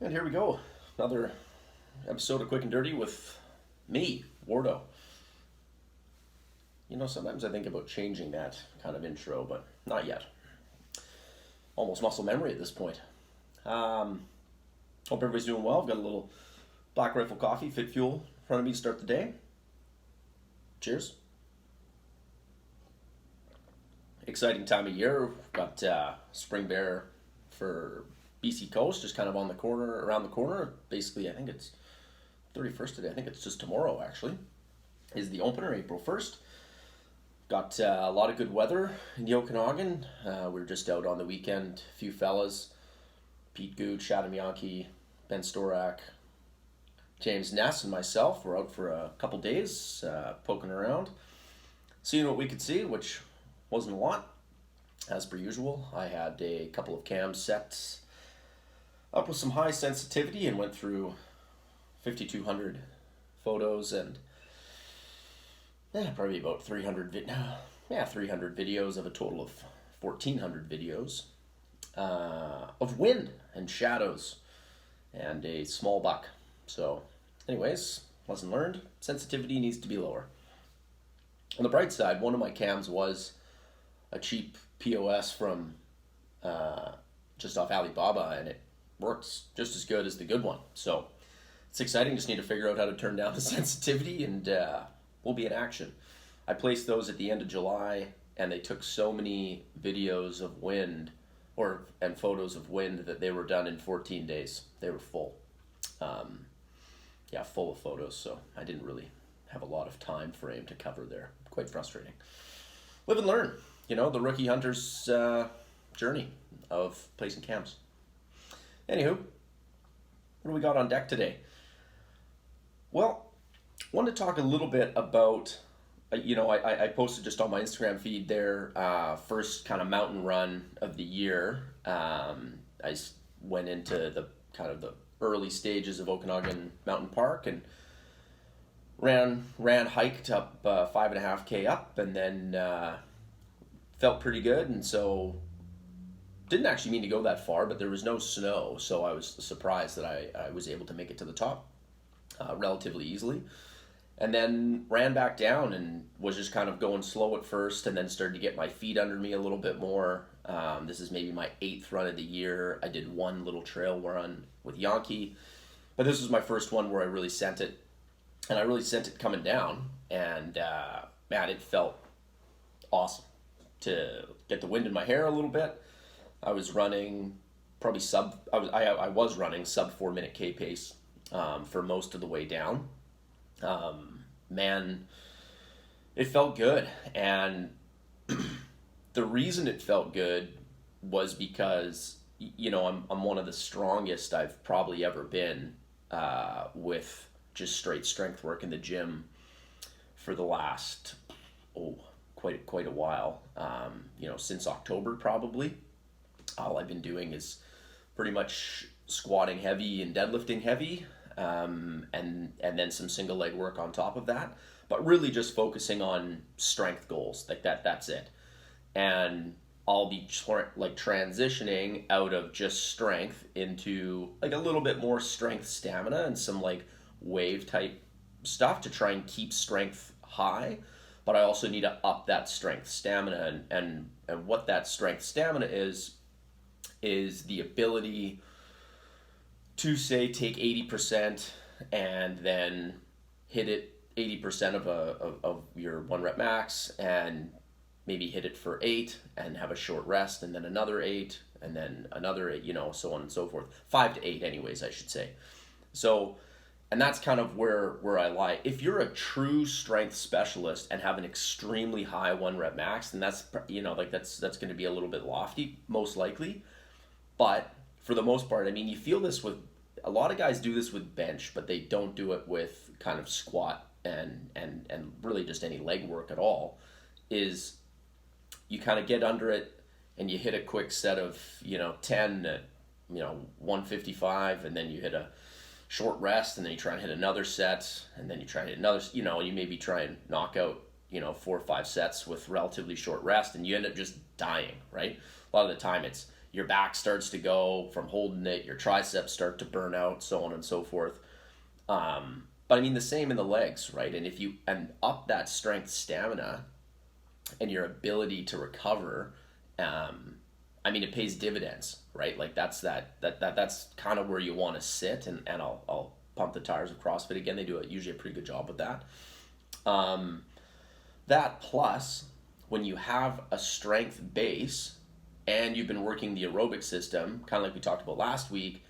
And here we go. Another episode of Quick and Dirty with me, Wardo. Sometimes I think about changing that kind of intro, but not yet. Almost muscle memory at this point. Hope everybody's doing well. I've got a little Black Rifle coffee, Fit Fuel, in front of me to start the day. Cheers. Exciting time of year. We've got Spring Bear for BC Coast, just kind of on the corner, around the corner. Basically, I think it's 31st today. I think it's just tomorrow, actually, is the opener, April 1st. Got a lot of good weather in the Okanagan. We were just out on the weekend. A few fellas, Pete Gooch, Adam Yankee, Ben Storak, James Ness, and myself were out for a couple days, poking around, seeing what we could see, which wasn't a lot, as per usual. I had a couple of cams set up with some high sensitivity and went through 5,200 photos and probably about 300 videos of a total of 1,400 videos of wind and shadows and a small buck. So anyways, lesson learned, sensitivity needs to be lower. On the bright side, one of my cams was a cheap POS from just off Alibaba, and it works just as good as the good one. So it's exciting. Just need to figure out how to turn down the sensitivity, and we'll be in action. I placed those at the end of July, and they took so many videos of wind and photos of wind that they were done in 14 days. They were full. Full of photos, so I didn't really have a lot of time frame to cover there. Quite frustrating. Live and learn. The rookie hunter's journey of placing cams. Anywho, what do we got on deck today? Well, I wanted to talk a little bit about, I posted just on my Instagram feed there, first kind of mountain run of the year. I went into the early stages of Okanagan Mountain Park and hiked up 5.5K up, and then felt pretty good, and so didn't actually mean to go that far, but there was no snow, so I was surprised that I was able to make it to the top relatively easily, and then ran back down and was just kind of going slow at first, and then started to get my feet under me a little bit more. This is maybe my 8th run of the year. I did one little trail run with Yankee, but this was my first one where I really sent it, and I really sent it coming down, and man, it felt awesome to get the wind in my hair a little bit. I was running probably I was running sub 4-minute K pace for most of the way down. Man, it felt good, and the reason it felt good was because I'm one of the strongest I've probably ever been with just straight strength work in the gym for the last quite a while. Since October probably. All I've been doing is pretty much squatting heavy and deadlifting heavy, and then some single leg work on top of that, but really just focusing on strength goals like that. That's it. And I'll be transitioning out of just strength into like a little bit more strength stamina and some like wave type stuff to try and keep strength high, but I also need to up that strength stamina, and what that strength stamina is the ability to say take 80% and then hit it 80% of your 1 rep max, and maybe hit it for 8 and have a short rest, and then another 8 and then another 8, so on and so forth. 5 to 8 anyways, I should say. So, and that's kind of where I lie. If you're a true strength specialist and have an extremely high 1 rep max, then that's that's going to be a little bit lofty, most likely. But for the most part, you feel this with a lot of guys do this with bench, but they don't do it with kind of squat and really just any leg work at all. Is you kind of get under it and you hit a quick set of 10 at 155, and then you hit a short rest, and then you try and hit another set, and then you try and hit another, you maybe try and knock out 4 or 5 sets with relatively short rest, and you end up just dying, right? A lot of the time it's your back starts to go from holding it, your triceps start to burn out, so on and so forth. But I mean, the same in the legs, right? And if you and up that strength, stamina, and your ability to recover, I mean, it pays dividends, right? Like that's kind of where you want to sit. And I'll pump the tires of CrossFit again. They do usually a pretty good job with that. That plus, when you have a strength base and you've been working the aerobic system, kind of like we talked about last week,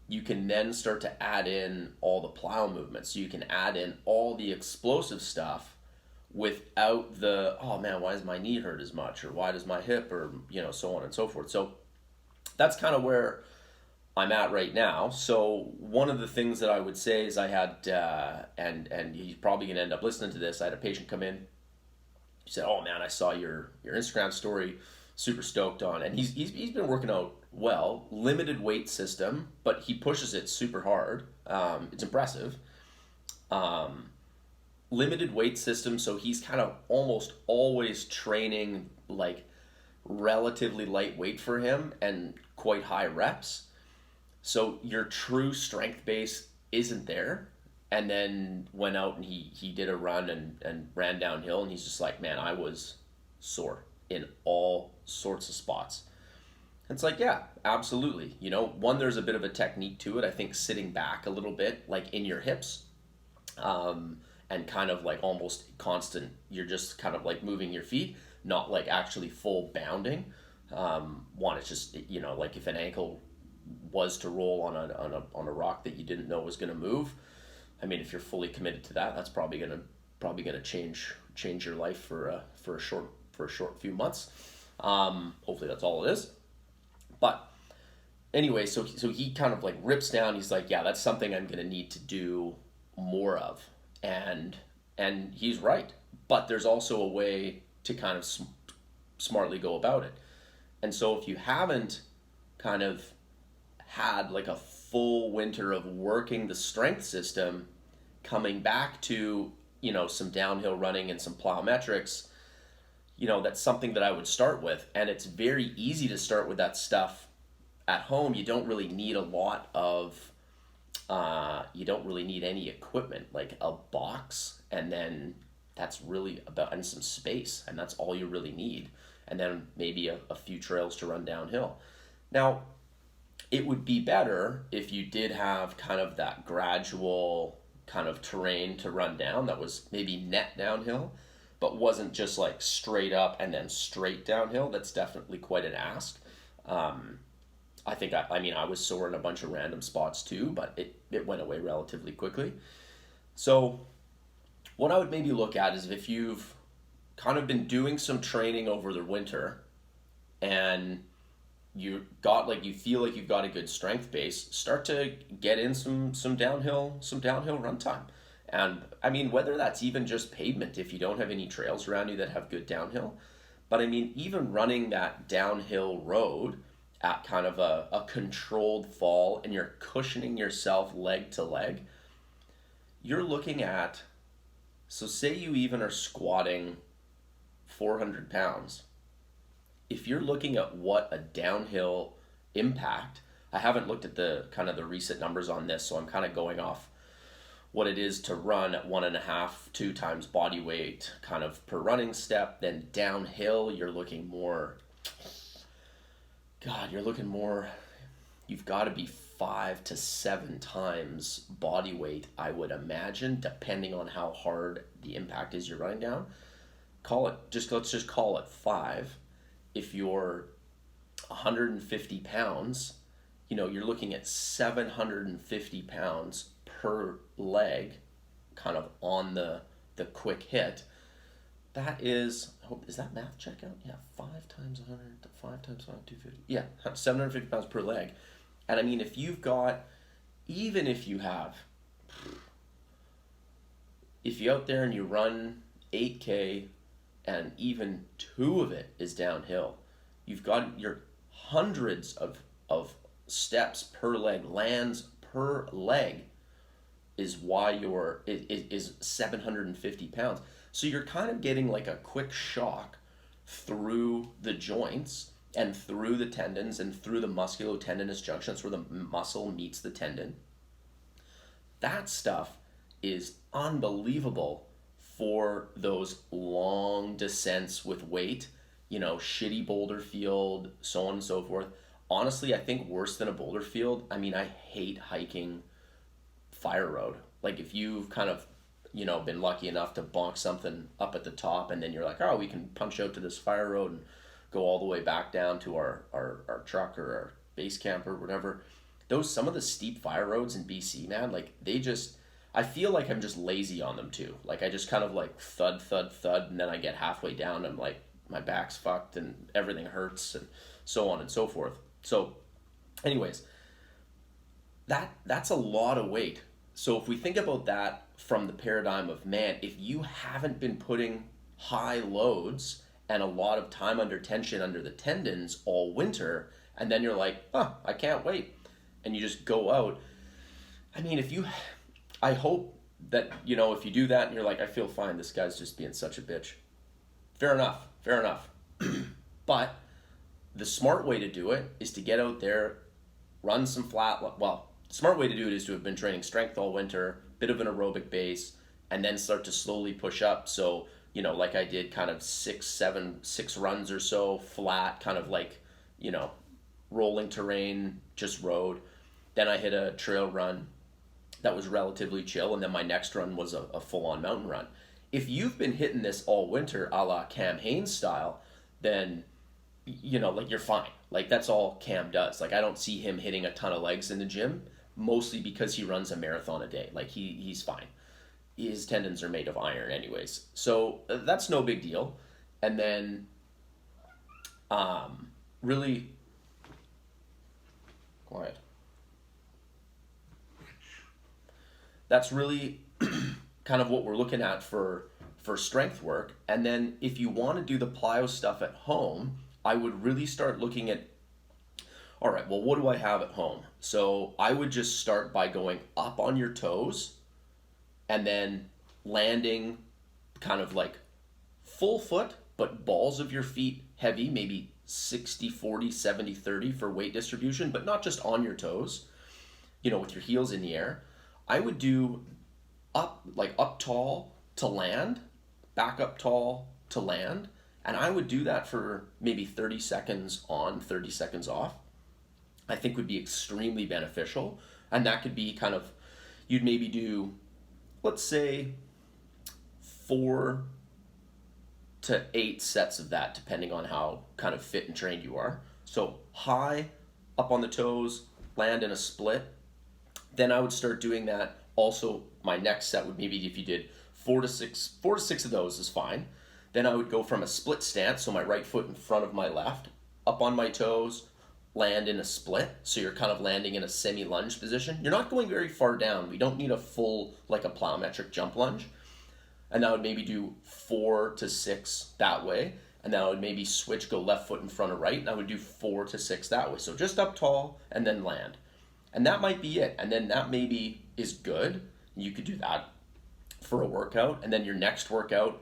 you can then start to add in all the plow movements. So you can add in all the explosive stuff without the, oh man, why does my knee hurt as much? Or why does my hip, or, so on and so forth. So that's kind of where I'm at right now. So one of the things that I would say is I had, and he's probably going to end up listening to this, I had a patient come in. He said, oh man, I saw your Instagram story, super stoked on, and he's been working out well, limited weight system, but he pushes it super hard. It's impressive. Limited weight system, so he's kind of almost always training like relatively lightweight for him and quite high reps. So your true strength base isn't there. And then went out and he did a run and ran downhill, and he's just like, man, I was sore in all sorts of spots. It's like, yeah, absolutely. One, there's a bit of a technique to it. I think sitting back a little bit, like in your hips, and kind of like almost constant, you're just kind of like moving your feet, not like actually full bounding. One, it's just, like if an ankle was to roll on a rock that you didn't know was going to move, I mean, if you're fully committed to that, that's probably gonna change your life for a short few months. Hopefully that's all it is. But anyway, so he kind of like rips down. He's like, yeah, that's something I'm gonna need to do more of, and he's right. But there's also a way to kind of smartly go about it. And so if you haven't kind of had like a full winter of working the strength system, coming back to, some downhill running and some plyometrics, that's something that I would start with. And it's very easy to start with that stuff at home. You don't really need a lot of, you don't really need any equipment, like a box, and then that's really about, and some space, and that's all you really need. And then maybe a few trails to run downhill. Now, it would be better if you did have kind of that gradual kind of terrain to run down that was maybe net downhill, but wasn't just like straight up and then straight downhill. That's definitely quite an ask. I think, I was sore in a bunch of random spots too, but it went away relatively quickly. So what I would maybe look at is if you've kind of been doing some training over the winter and you feel like you've got a good strength base, start to get in some downhill run time. And I mean, whether that's even just pavement, if you don't have any trails around you that have good downhill, but I mean, even running that downhill road at kind of a controlled fall, and you're cushioning yourself leg to leg, you're looking at, so say you even are squatting 400 pounds. If you're looking at what a downhill impact, I haven't looked at the kind of the recent numbers on this, so I'm kind of going off what it is to run at 1.5, 2 times body weight kind of per running step. Then downhill, you're looking more, you've got to be 5 to 7 times body weight, I would imagine, depending on how hard the impact is you're running down. Let's just call it 5. If you're 150 pounds, you're looking at 750 pounds per leg, kind of on the quick hit. That is that math check out? Yeah, 5 times 100, 5 times 5, 250. Yeah, 750 pounds per leg. And I mean, if you're out there and you run 8K, and even 2 of it is downhill, you've got your hundreds of steps per leg, lands per leg, is why is 750 pounds. So you're kind of getting like a quick shock through the joints, and through the tendons and through the musculotendinous junction. That's where the muscle meets the tendon. That stuff is unbelievable for those long descents with weight, shitty boulder field, so on and so forth. Honestly, I think worse than a boulder field, I mean, I hate hiking fire road. Like if you've kind of, been lucky enough to bonk something up at the top and then you're like, oh, we can punch out to this fire road and go all the way back down to our truck or our base camp or whatever. Some of the steep fire roads in BC, man, like I feel like I'm just lazy on them too. Like I just kind of like thud, thud, thud, and then I get halfway down and I'm like, my back's fucked and everything hurts and so on and so forth. So anyways, that's a lot of weight. So if we think about that from the paradigm of, man, if you haven't been putting high loads and a lot of time under tension under the tendons all winter, and then you're like, I can't wait, and you just go out. I mean, I hope that, if you do that and you're like, I feel fine, this guy's just being such a bitch. Fair enough. But the smart way to do it is to get out there, run some smart way to do it is to have been training strength all winter, bit of an aerobic base, and then start to slowly push up. So, like I did kind of 6 runs or so, flat, kind of like, rolling terrain, just road. Then I hit a trail run that was relatively chill, and then my next run was a full-on mountain run. If you've been hitting this all winter, a la Cam Hanes style, then, like you're fine. Like that's all Cam does. Like I don't see him hitting a ton of legs in the gym, mostly because he runs a marathon a day. Like he's fine. His tendons are made of iron anyways. So that's no big deal. And then really quiet. That's really kind of what we're looking at for strength work. And then if you want to do the plyo stuff at home, I would really start looking at, all right, well, what do I have at home? So I would just start by going up on your toes and then landing kind of like full foot, but balls of your feet heavy, maybe 60, 40, 70, 30 for weight distribution, but not just on your toes, with your heels in the air. I would do up tall to land, back up tall to land, and I would do that for maybe 30 seconds on, 30 seconds off. I think would be extremely beneficial. And that could be kind of, you'd maybe do, let's say, 4 to 8 sets of that, depending on how kind of fit and trained you are. So high, up on the toes, land in a split. Then I would start doing that. Also, my next set would maybe, if you did 4 to 6 of those is fine. Then I would go from a split stance, so my right foot in front of my left, up on my toes, land in a split. So you're kind of landing in a semi-lunge position. You're not going very far down. We don't need a full, like a plyometric jump lunge. And I would maybe do 4 to 6 that way. And then I would maybe switch, go left foot in front of right, and I would do 4 to 6 that way. So just up tall and then land. And that might be it. And then that maybe is good. You could do that for a workout. And then your next workout,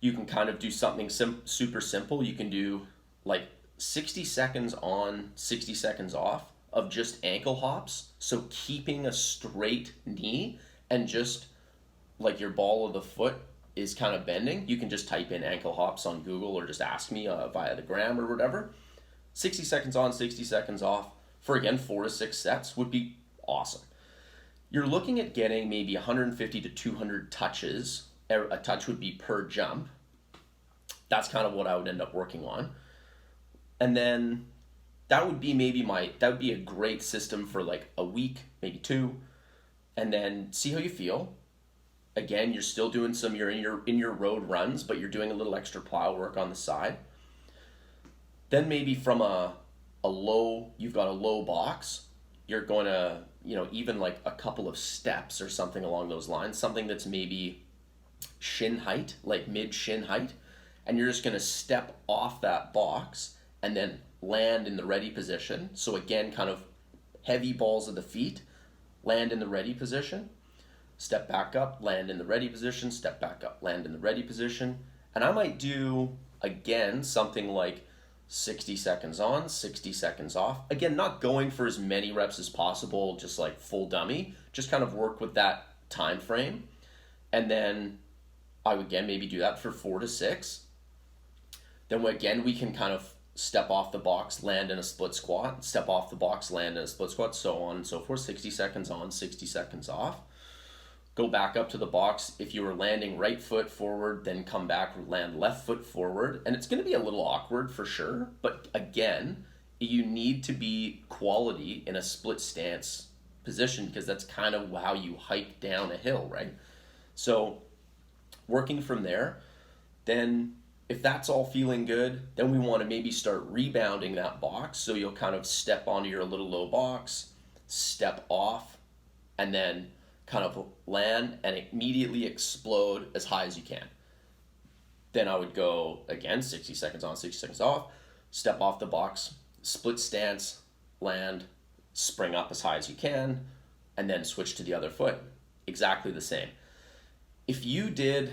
you can kind of do something super simple. You can do like 60 seconds on, 60 seconds off of just ankle hops. So keeping a straight knee and just like your ball of the foot is kind of bending. You can just type in ankle hops on Google or just ask me via the gram or whatever. 60 seconds on, 60 seconds off for, again, 4 to 6 sets would be awesome. You're looking at getting maybe 150 to 200 touches. A touch would be per jump. That's kind of what I would end up working on. And then that would be that would be a great system for like a week, maybe 2, and then see how you feel. Again, you're still doing you're in your road runs, but you're doing a little extra plyo work on the side. Then maybe from you've got a low box, you're going to, even like a couple of steps or something along those lines, something that's maybe shin height, like mid shin height, and you're just going to step off that box and then land in the ready position. So again, kind of heavy balls of the feet, land in the ready position, step back up, land in the ready position, step back up, land in the ready position. And I might do, again, something like 60 seconds on, 60 seconds off. Again, not going for as many reps as possible, just like full dummy, just kind of work with that time frame. And then I would again maybe do that for 4 to 6. Then again, we can kind of step off the box, land in a split squat, step off the box, land in a split squat, so on and so forth. 60 seconds on, 60 seconds off. Go back up to the box. If you were landing right foot forward, then come back, land left foot forward. And it's going to be a little awkward for sure. But again, you need to be quality in a split stance position because that's kind of how you hike down a hill, right? So working from there, then if that's all feeling good, then we want to maybe start rebounding that box. So you'll kind of step onto your little low box, step off, and then kind of land and immediately explode as high as you can. Then I would go again, 60 seconds on, 60 seconds off, step off the box, split stance, land, spring up as high as you can, and then switch to the other foot. Exactly the same. If you did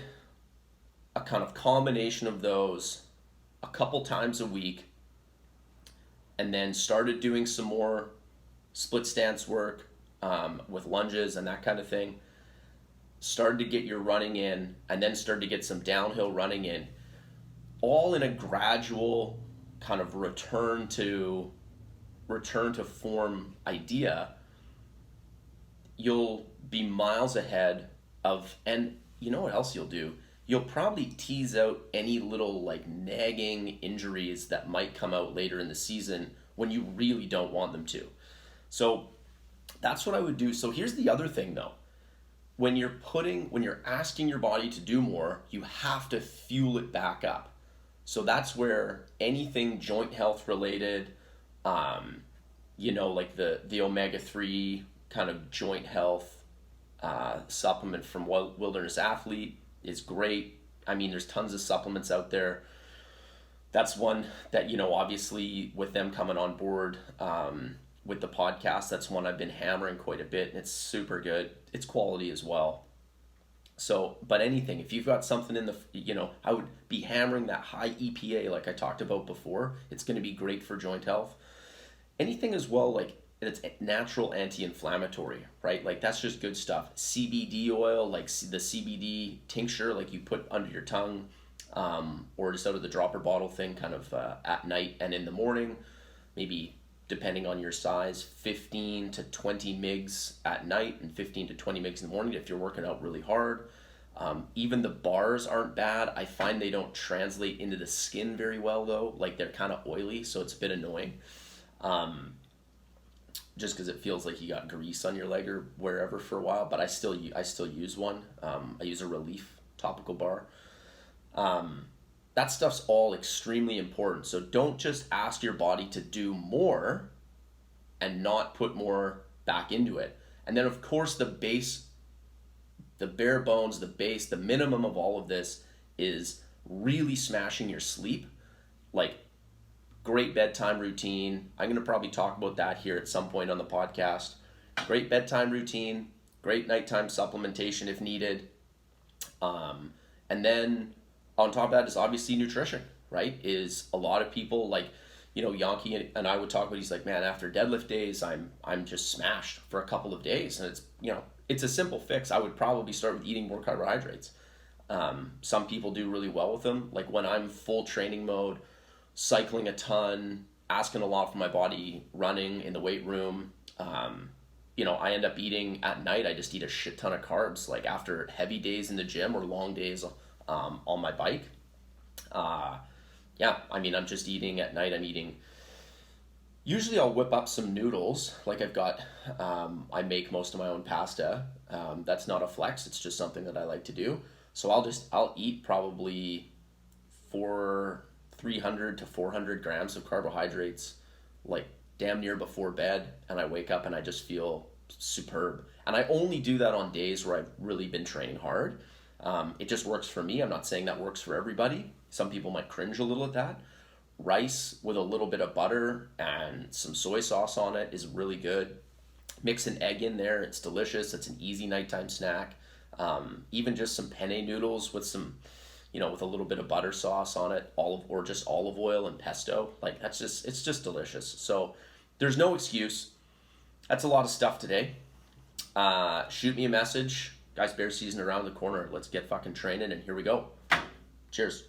a kind of combination of those a couple times a week and then started doing some more split stance work, with lunges and that kind of thing, started to get your running in, and then started to get some downhill running in, all in a gradual kind of return to form idea, you'll be miles ahead of, and you know what else you'll do? You'll probably tease out any little like nagging injuries that might come out later in the season when you really don't want them to. So that's what I would do. So here's the other thing though. When you're asking your body to do more, you have to fuel it back up. So that's where anything joint health related, like the omega-3 kind of joint health supplement from Wilderness Athlete is great. I mean, there's tons of supplements out there. That's one that, obviously with them coming on board, with the podcast, that's one I've been hammering quite a bit, and it's super good. It's quality as well. So, but anything, if you've got something in the, I would be hammering that high EPA like I talked about before. It's going to be great for joint health. Anything as well, like it's natural anti-inflammatory, right? Like that's just good stuff. CBD oil, like the CBD tincture, like you put under your tongue, or just out of the dropper bottle thing, kind of at night and in the morning, maybe depending on your size, 15 to 20 mgs at night and 15 to 20 mgs in the morning if you're working out really hard. Even the bars aren't bad. I find they don't translate into the skin very well though. Like they're kind of oily, so it's a bit annoying. Just because it feels like you got grease on your leg or wherever for a while, but I still use one. I use a Relief topical bar. That stuff's all extremely important. So don't just ask your body to do more and not put more back into it. And then of course the base, the bare bones, the base, the minimum of all of this is really smashing your sleep. Like great bedtime routine. I'm going to probably talk about that here at some point on the podcast. Great bedtime routine, great nighttime supplementation if needed. And then on top of that is obviously nutrition, right? Is a lot of people like, Yankee and I would talk about, he's like, man, after deadlift days, I'm just smashed for a couple of days. And it's, it's a simple fix. I would probably start with eating more carbohydrates. Some people do really well with them. Like when I'm full training mode, cycling a ton, asking a lot from my body, running in the weight room, I end up eating at night. I just eat a shit ton of carbs, like after heavy days in the gym or long days on my bike. I'm just eating at night. Usually I'll whip up some noodles. Like I've got, I make most of my own pasta. That's not a flex. It's just something that I like to do. So I'll eat probably 300 to 400 grams of carbohydrates, like damn near before bed. And I wake up and I just feel superb. And I only do that on days where I've really been training hard. It just works for me. I'm not saying that works for everybody. Some people might cringe a little at that. Rice with a little bit of butter and some soy sauce on it is really good. Mix an egg in there. It's delicious. It's an easy nighttime snack. Even just some penne noodles with some, with a little bit of butter sauce on it, or just olive oil and pesto. Like it's just delicious. So there's no excuse. That's a lot of stuff today. Shoot me a message. Guys, bear season around the corner. Let's get fucking training, and here we go. Cheers.